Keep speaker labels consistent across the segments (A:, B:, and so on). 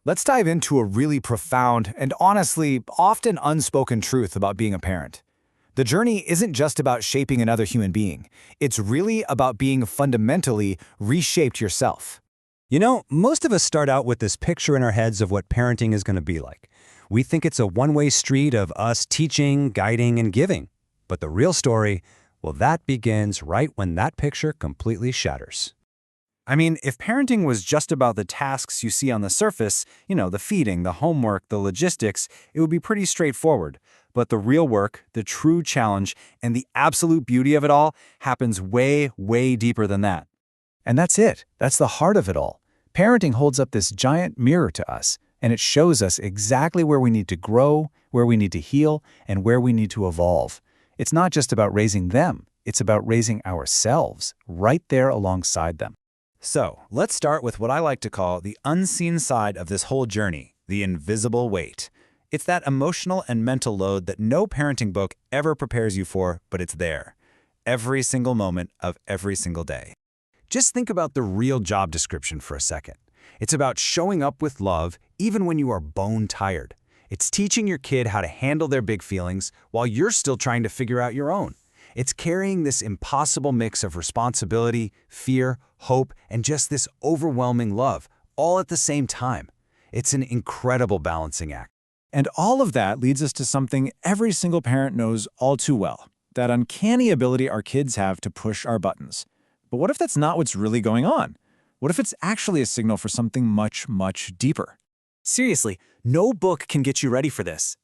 A: Let's dive into a really profound and honestly often unspoken truth about being a parent. The journey isn't just about shaping another human being. It's really about being fundamentally reshaped yourself.
B: Most of us start out with this picture in our heads of what parenting is going to be like. We think it's a one-way street of us teaching, guiding, and giving. But the real story, well, that begins right when that picture completely shatters. If parenting was just about the tasks you see on the surface, the feeding, the homework, the logistics, it would be pretty straightforward. But the real work, the true challenge, and the absolute beauty of it all happens way, way deeper than that.
A: And that's it. That's the heart of it all. Parenting holds up this giant mirror to us, and it shows us exactly where we need to grow, where we need to heal, and where we need to evolve. It's not just about raising them. It's about raising ourselves right there alongside them.
B: So, let's start with what I like to call the unseen side of this whole journey, the invisible weight. It's that emotional and mental load that no parenting book ever prepares you for, but it's there. Every single moment of every single day. Just think about the real job description for a second. It's about showing up with love even when you are bone tired. It's teaching your kid how to handle their big feelings while you're still trying to figure out your own. It's carrying this impossible mix of responsibility, fear, hope, and just this overwhelming love, all at the same time. It's an incredible balancing act.
A: And all of that leads us to something every single parent knows all too well, that uncanny ability our kids have to push our buttons. But what if that's not what's really going on? What if it's actually a signal for something much, much deeper?
C: Seriously, no book can get you ready for this.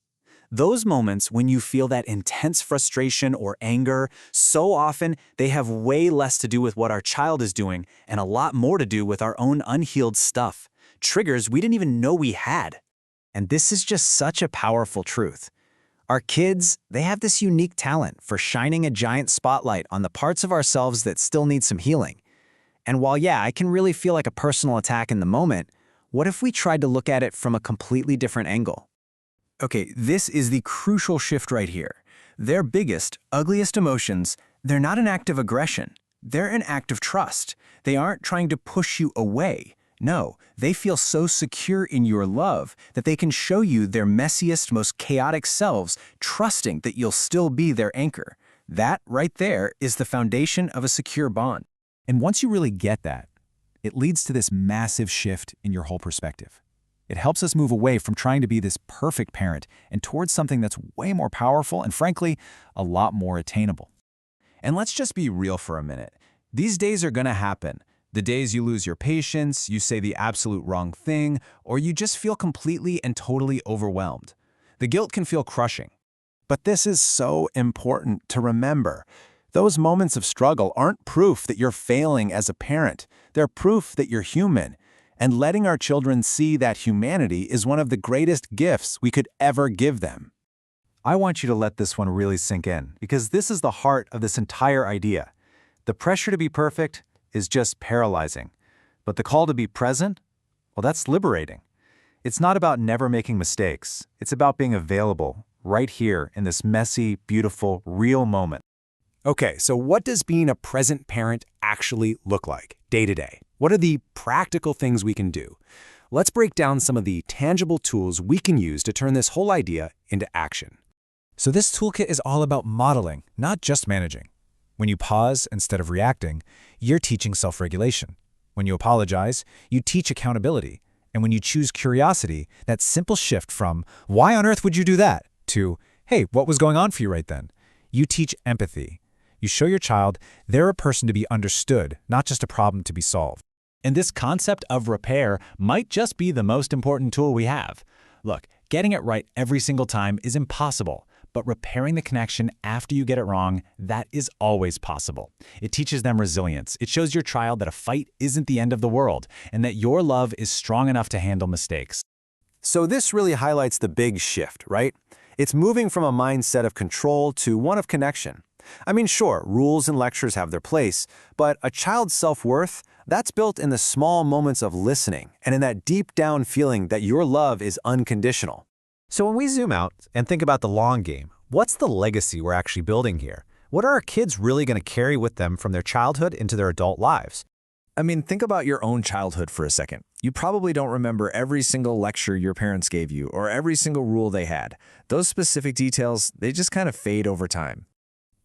C: Those moments when you feel that intense frustration or anger, so often they have way less to do with what our child is doing and a lot more to do with our own unhealed stuff, triggers we didn't even know we had. And this is just such a powerful truth. Our kids, they have this unique talent for shining a giant spotlight on the parts of ourselves that still need some healing. And while it can really feel like a personal attack in the moment, what if we tried to look at it from a completely different angle? Okay, this is the crucial shift right here. Their biggest, ugliest emotions, they're not an act of aggression. They're an act of trust. They aren't trying to push you away. No, they feel so secure in your love that they can show you their messiest, most chaotic selves, trusting that you'll still be their anchor. That right there is the foundation of a secure bond.
A: And once you really get that, it leads to this massive shift in your whole perspective. It helps us move away from trying to be this perfect parent and towards something that's way more powerful and, frankly, a lot more attainable.
B: And let's just be real for a minute. These days are going to happen. The days you lose your patience, you say the absolute wrong thing, or you just feel completely and totally overwhelmed. The guilt can feel crushing.
D: But this is so important to remember. Those moments of struggle aren't proof that you're failing as a parent. They're proof that you're human. And letting our children see that humanity is one of the greatest gifts we could ever give them.
A: I want you to let this one really sink in, because this is the heart of this entire idea. The pressure to be perfect is just paralyzing. But the call to be present, well, that's liberating. It's not about never making mistakes. It's about being available right here in this messy, beautiful, real moment.
B: Okay, so what does being a present parent actually look like, day to day? What are the practical things we can do? Let's break down some of the tangible tools we can use to turn this whole idea into action.
A: So this toolkit is all about modeling, not just managing. When you pause instead of reacting, you're teaching self-regulation. When you apologize, you teach accountability. And when you choose curiosity, that simple shift from, "Why on earth would you do that?" to, "Hey, what was going on for you right then?" You teach empathy. You show your child they're a person to be understood, not just a problem to be solved.
C: And this concept of repair might just be the most important tool we have. Look, getting it right every single time is impossible, but repairing the connection after you get it wrong, that is always possible. It teaches them resilience. It shows your child that a fight isn't the end of the world, and that your love is strong enough to handle mistakes.
B: So this really highlights the big shift, right? It's moving from a mindset of control to one of connection. Sure, rules and lectures have their place, but a child's self-worth, that's built in the small moments of listening and in that deep down feeling that your love is unconditional. So when we zoom out and think about the long game, what's the legacy we're actually building here? What are our kids really going to carry with them from their childhood into their adult lives?
E: I mean, think about your own childhood for a second. You probably don't remember every single lecture your parents gave you or every single rule they had. Those specific details, they just kind of fade over time.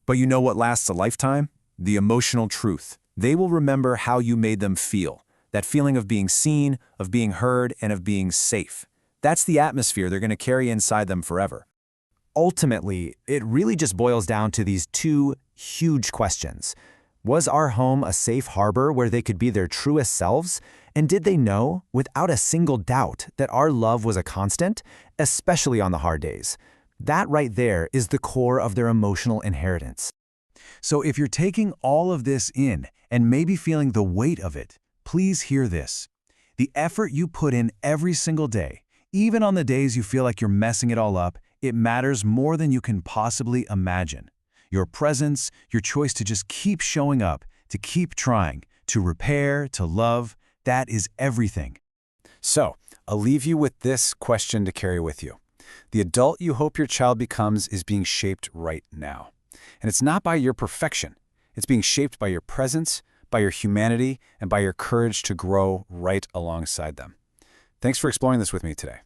D: But you know what lasts a lifetime? The emotional truth. They will remember how you made them feel. That feeling of being seen, of being heard, and of being safe. That's the atmosphere they're going to carry inside them forever.
B: Ultimately, it really just boils down to these two huge questions. Was our home a safe harbor where they could be their truest selves? And did they know, without a single doubt, that our love was a constant, especially on the hard days? That right there is the core of their emotional inheritance.
D: So if you're taking all of this in and maybe feeling the weight of it, please hear this. The effort you put in every single day, even on the days you feel like you're messing it all up, it matters more than you can possibly imagine. Your presence, your choice to just keep showing up, to keep trying, to repair, to love, that is everything.
B: So, I'll leave you with this question to carry with you. The adult you hope your child becomes is being shaped right now. And it's not by your perfection. It's being shaped by your presence, by your humanity, and by your courage to grow right alongside them. Thanks for exploring this with me today.